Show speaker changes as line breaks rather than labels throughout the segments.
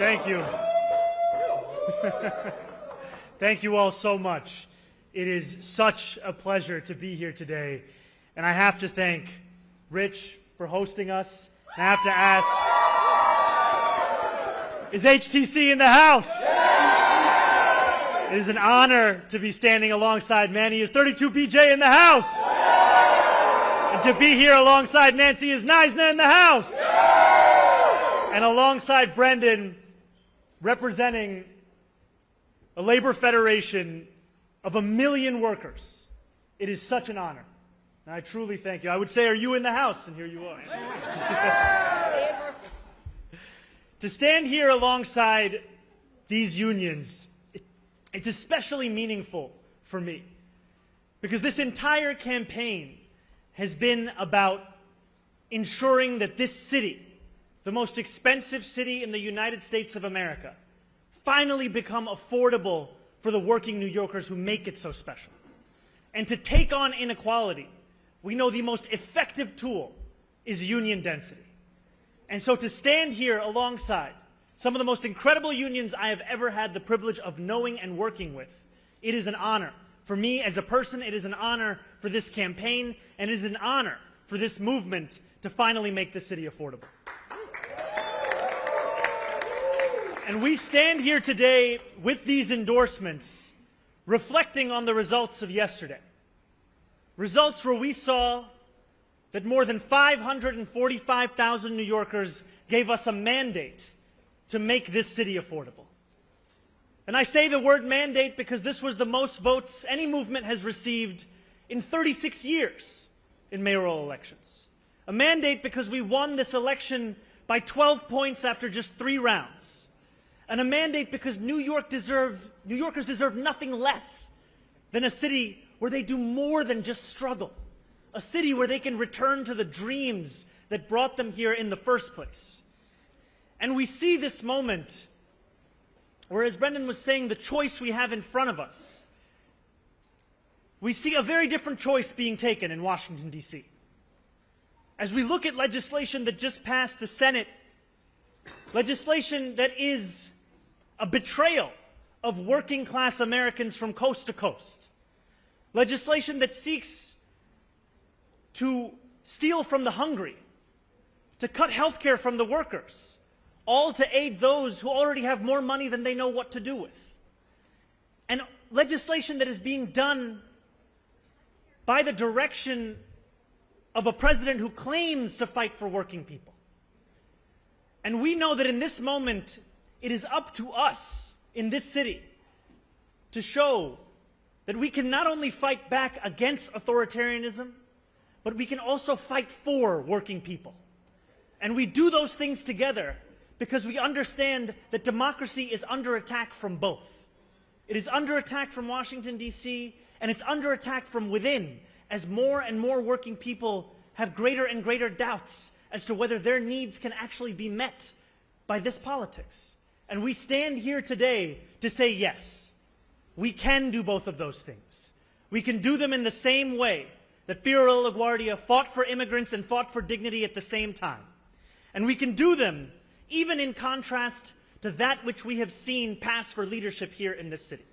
Thank you. Thank you all so much. It is such a pleasure to be here today. And I have to thank Rich for hosting us. I have to ask, is HTC in the house? It is an honor to be standing alongside Manny. Is 32BJ in the house? And to be here alongside Nancy is Neisner in the house. And alongside Brendan, representing a labor federation of 1 million workers. It is such an honor. And I truly thank you. I would say, are you in the house? And here you are. To stand here alongside these unions, it's especially meaningful for me because this entire campaign has been about ensuring that this city, the most expensive city in the United States of America, finally become affordable for the working New Yorkers who make it so special. And to take on inequality, we know the most effective tool is union density. And so to stand here alongside some of the most incredible unions I have ever had the privilege of knowing and working with, it is an honor. For me as a person, it is an honor for this campaign, and it is an honor for this movement to finally make the city affordable. And we stand here today with these endorsements, reflecting on the results of yesterday. Results where we saw that more than 545,000 New Yorkers gave us a mandate to make this city affordable. And I say the word mandate because this was the most votes any movement has received in 36 years in mayoral elections. A mandate because we won this election by 12 points after just 3 rounds. And a mandate because New Yorkers deserve nothing less than a city where they do more than just struggle. A city where they can return to the dreams that brought them here in the first place. And we see this moment where, as Brendan was saying, the choice we have in front of us, we see a very different choice being taken in Washington, D.C. As we look at legislation that just passed the Senate, legislation that is a betrayal of working-class Americans from coast to coast. Legislation that seeks to steal from the hungry, to cut health care from the workers, all to aid those who already have more money than they know what to do with. And legislation that is being done by the direction of a president who claims to fight for working people. And we know that in this moment, it is up to us in this city to show that we can not only fight back against authoritarianism, but we can also fight for working people. And we do those things together because we understand that democracy is under attack from both. It is under attack from Washington, D.C., and it's under attack from within as more and more working people have greater and greater doubts as to whether their needs can actually be met by this politics. And we stand here today to say yes, we can do both of those things. We can do them in the same way that Fiorello LaGuardia fought for immigrants and fought for dignity at the same time. And we can do them even in contrast to that which we have seen pass for leadership here in this city.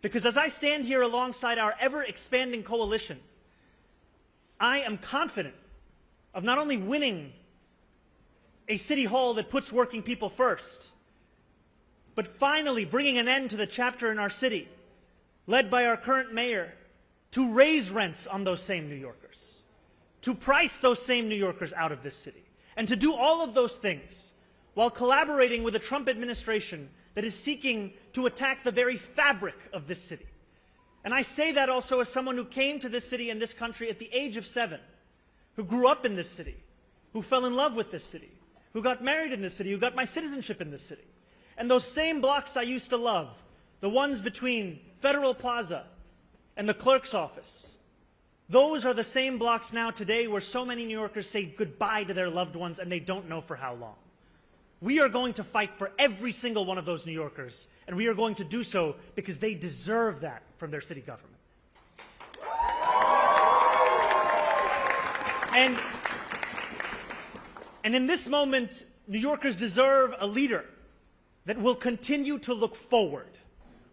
Because as I stand here alongside our ever-expanding coalition, I am confident of not only winning a city hall that puts working people first, but finally bringing an end to the chapter in our city, led by our current mayor, to raise rents on those same New Yorkers, to price those same New Yorkers out of this city, and to do all of those things while collaborating with a Trump administration that is seeking to attack the very fabric of this city. And I say that also as someone who came to this city and this country at the age of 7, who grew up in this city, who fell in love with this city, who got married in this city, who got my citizenship in this city. And those same blocks I used to love, the ones between Federal Plaza and the clerk's office, those are the same blocks now today where so many New Yorkers say goodbye to their loved ones and they don't know for how long. We are going to fight for every single one of those New Yorkers, and we are going to do so because they deserve that from their city government. And in this moment, New Yorkers deserve a leader that we'll continue to look forward.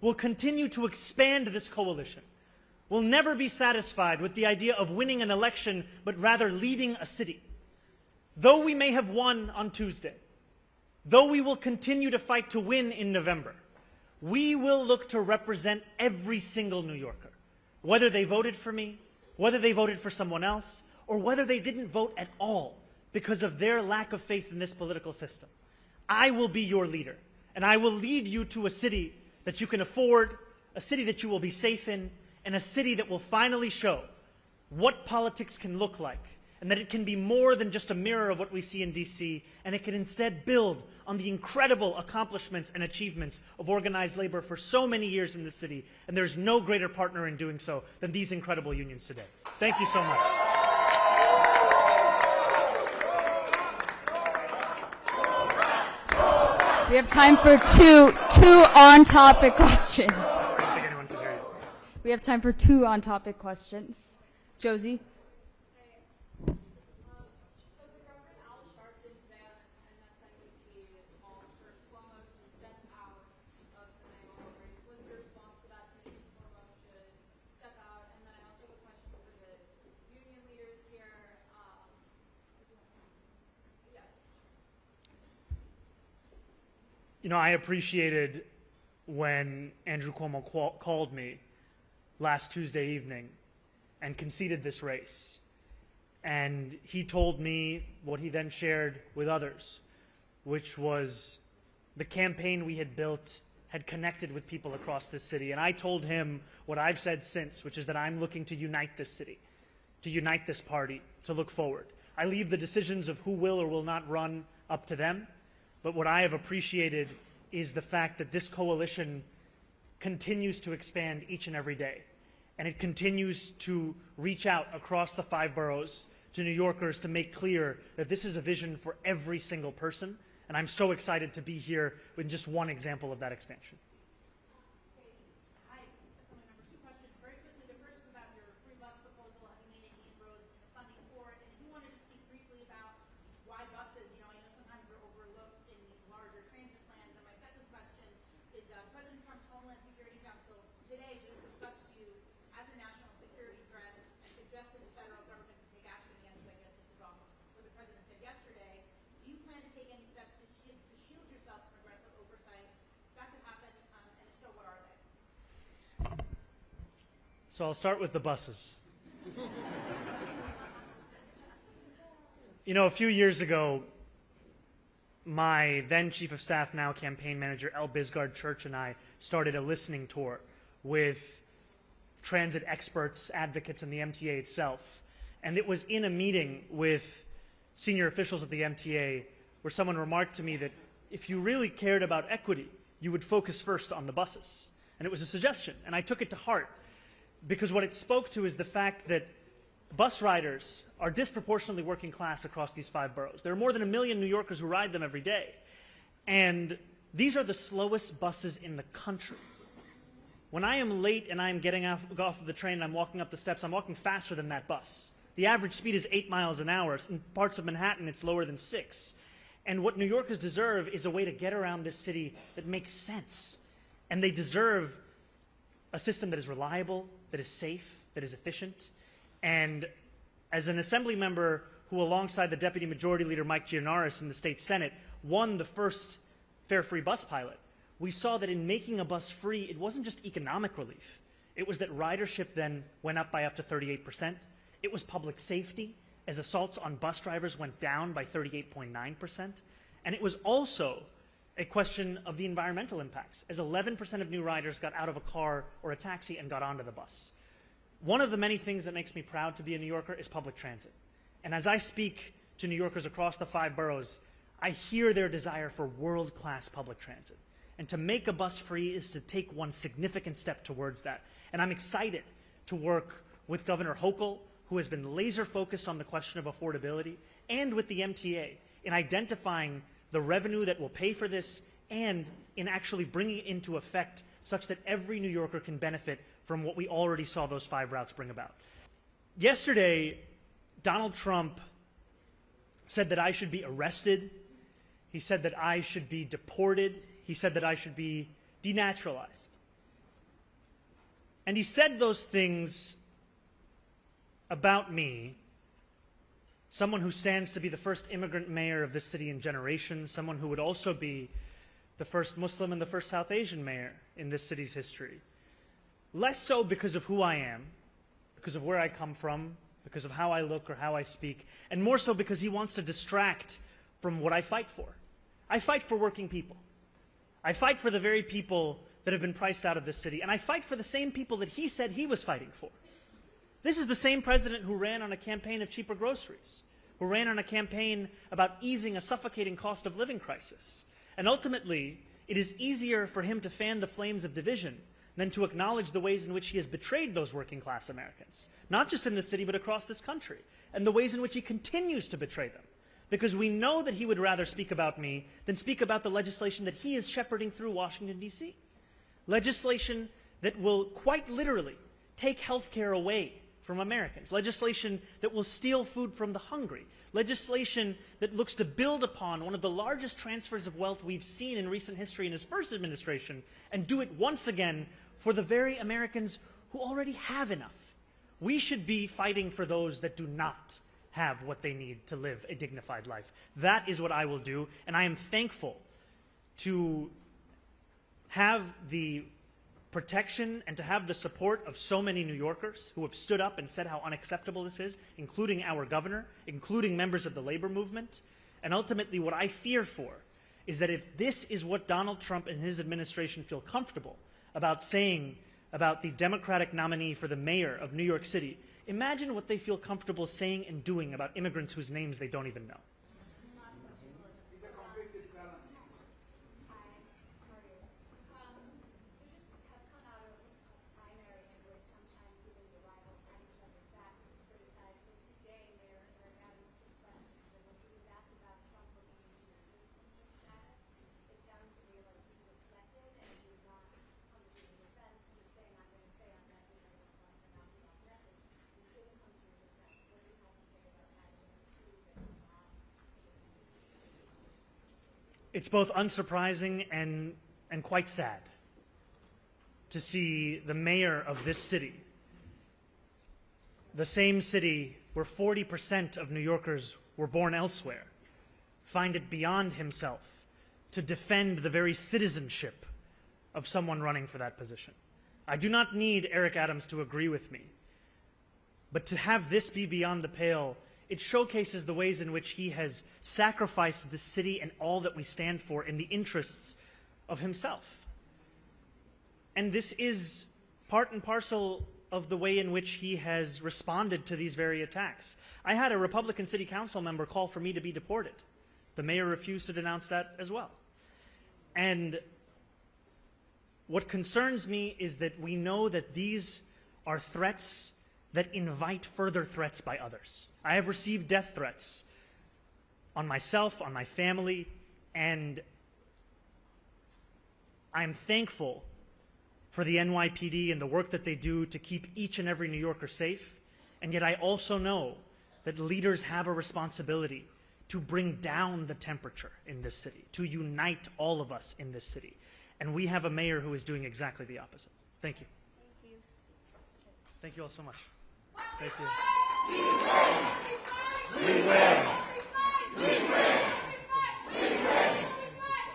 We'll continue to expand this coalition. We'll never be satisfied with the idea of winning an election, but rather leading a city. Though we may have won on Tuesday, though we will continue to fight to win in November, we will look to represent every single New Yorker, whether they voted for me, whether they voted for someone else, or whether they didn't vote at all because of their lack of faith in this political system. I will be your leader, and I will lead you to a city that you can afford, a city that you will be safe in, and a city that will finally show what politics can look like, and that it can be more than just a mirror of what we see in DC, and it can instead build on the incredible accomplishments and achievements of organized labor for so many years in this city, and there's no greater partner in doing so than these incredible unions today. Thank you so much.
We have time for two on-topic questions.
I don't think anyone can hear you.
We have time for two on-topic questions. Josie?
You know, I appreciated when Andrew Cuomo called me last Tuesday evening and conceded this race. And he told me what he then shared with others, which was the campaign we had built had connected with people across this city. And I told him what I've said since, which is that I'm looking to unite this city, to unite this party, to look forward. I leave the decisions of who will or will not run up to them. But what I have appreciated is the fact that this coalition continues to expand each and every day. And it continues to reach out across the 5 boroughs to New Yorkers to make clear that this is a vision for every single person. And I'm so excited to be here with just one example of that expansion. So I'll start with the buses. You know, a few years ago, my then Chief of Staff, now Campaign Manager, L. Bisgard Church, and I started a listening tour with transit experts, advocates, and the MTA itself. And it was in a meeting with senior officials at the MTA where someone remarked to me that if you really cared about equity, you would focus first on the buses. And it was a suggestion, and I took it to heart. Because what it spoke to is the fact that bus riders are disproportionately working class across these 5 boroughs. There are more than 1 million New Yorkers who ride them every day. And these are the slowest buses in the country. When I am late and I'm getting off of the train and I'm walking up the steps, I'm walking faster than that bus. The average speed is 8 miles an hour. In parts of Manhattan, it's lower than 6. And what New Yorkers deserve is a way to get around this city that makes sense. And they deserve a system that is reliable, that is safe, that is efficient. And as an assembly member who, alongside the Deputy Majority Leader Mike Gianaris in the state Senate, won the first fare-free bus pilot, we saw that in making a bus free, it wasn't just economic relief. It was that ridership then went up by up to 38%. It was public safety, as assaults on bus drivers went down by 38.9%. And it was also a question of the environmental impacts, as 11% of new riders got out of a car or a taxi and got onto the bus. One of the many things that makes me proud to be a New Yorker is public transit. And as I speak to New Yorkers across the 5 boroughs, I hear their desire for world-class public transit. And to make a bus free is to take one significant step towards that. And I'm excited to work with Governor Hochul, who has been laser-focused on the question of affordability, and with the MTA in identifying the revenue that will pay for this, and in actually bringing it into effect such that every New Yorker can benefit from what we already saw those 5 routes bring about. Yesterday, Donald Trump said that I should be arrested. He said that I should be deported. he said that I should be denaturalized. And he said those things about me, someone who stands to be the first immigrant mayor of this city in generations, someone who would also be the first Muslim and the first South Asian mayor in this city's history. Less so because of who I am, because of where I come from, because of how I look or how I speak, and more so because he wants to distract from what I fight for. I fight for working people. I fight for the very people that have been priced out of this city, and I fight for the same people that he said he was fighting for. This is the same president who ran on a campaign of cheaper groceries, who ran on a campaign about easing a suffocating cost of living crisis. And ultimately, it is easier for him to fan the flames of division than to acknowledge the ways in which he has betrayed those working class Americans, not just in this city, but across this country, and the ways in which he continues to betray them. Because we know that he would rather speak about me than speak about the legislation that he is shepherding through Washington, D.C. Legislation that will quite literally take health care away from Americans. Legislation that will steal food from the hungry. Legislation that looks to build upon one of the largest transfers of wealth we've seen in recent history in his first administration and do it once again for the very Americans who already have enough. We should be fighting for those that do not have what they need to live a dignified life. That is what I will do, and I am thankful to have the protection and to have the support of so many New Yorkers who have stood up and said how unacceptable this is, including our governor, including members of the labor movement. And ultimately, what I fear for is that if this is what Donald Trump and his administration feel comfortable about saying about the Democratic nominee for the mayor of New York City, imagine what they feel comfortable saying and doing about immigrants whose names they don't even know. It's both unsurprising and quite sad to see the mayor of this city, the same city where 40% of New Yorkers were born elsewhere, find it beyond himself to defend the very citizenship of someone running for that position. I do not need Eric Adams to agree with me, but to have this be beyond the pale, it showcases the ways in which he has sacrificed the city and all that we stand for in the interests of himself. And this is part and parcel of the way in which he has responded to these very attacks. I had a Republican city council member call for me to be deported. The mayor refused to denounce that as well. And what concerns me is that we know that these are threats that invite further threats by others. I have received death threats on myself, on my family, and I am thankful for the NYPD and the work that they do to keep each and every New Yorker safe. And yet I also know that leaders have a responsibility to bring down the temperature in this city, to unite all of us in this city. And we have a mayor who is doing exactly the opposite. Thank you.
Thank you.
Thank you all so much. Thank you.
We win. We win. We win. We win.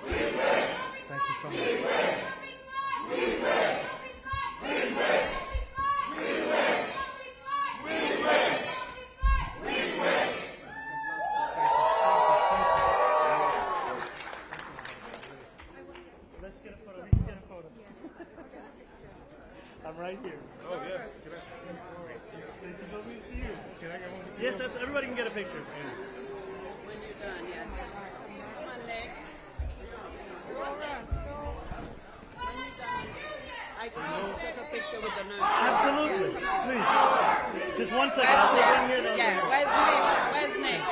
We win.
Thank you so much.
We win. We win. We win. We win. We win. We win.
Let's get a photo. We can get a photo. I'm right here.
Oh, yes.
Let me see you.
Can I get one?
Yes, everybody can get a picture.
When you're done, yeah. Come on, Nick. When you're done, I just want to take a picture with the nurse.
Absolutely. Please. Just one second. I'll take one here.
Yeah, where's Nick? Where's Nick?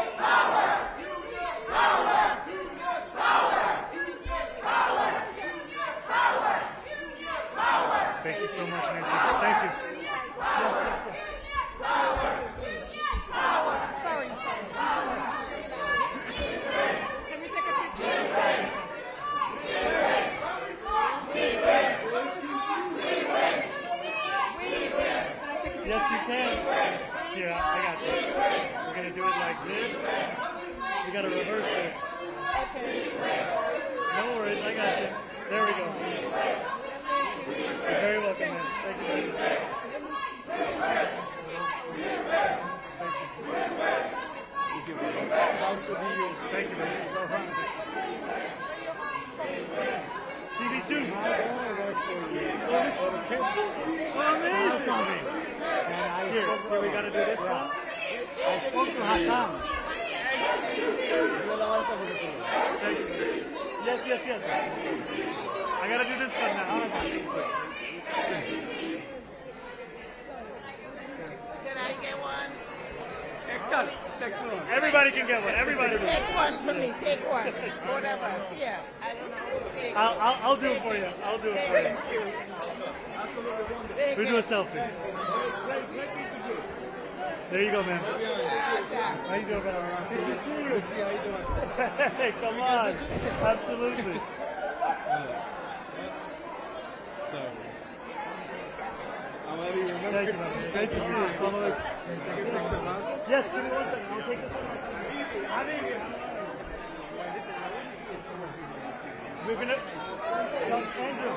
Thank you so much, Nancy. Thank you.
Sorry. Can we take a picture?
like this. We gotta reverse this.
Okay.
No worries, I got you. There we go. You're very welcome, man. Thank you very much. Thank you, man. CB2. Oh, amazing. Here, we gotta do this one.
I spoke to Hassan.
Thank you. Yes. I gotta do this one now.
Can I get one?
Everybody can get one. Everybody can.
Take one for me. Take one. Whatever. Yeah. I don't know. Take
I'll do it for you. I'll do it for you.
Thank you.
We do a selfie. There you go, man. How you doing, man? Good to see you. How you doing? Hey, come on. Absolutely.
Sorry.
Thank you, man. Great to see you. Assalamu alaikum. Yes, give me 1 second. I'll take this one. We're gonna. Andrew.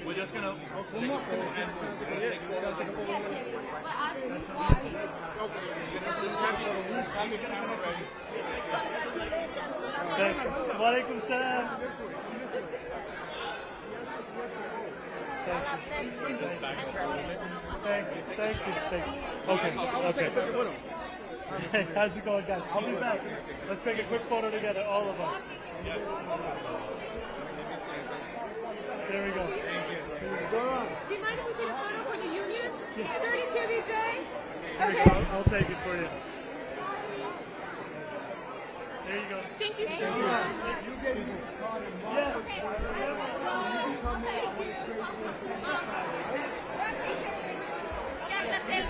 We're just gonna.
Walaikum salam. Thank you. Okay. Hey, how's it going, guys? I'll be back. Let's make a quick photo together, all of us. There we go.
Do you mind if we take a photo for the union? 32 BJ?
Here we go. I'll take it for you. There you go.
Thank you so much.
You gave me the card in March.
Yes.
Yes, that's it.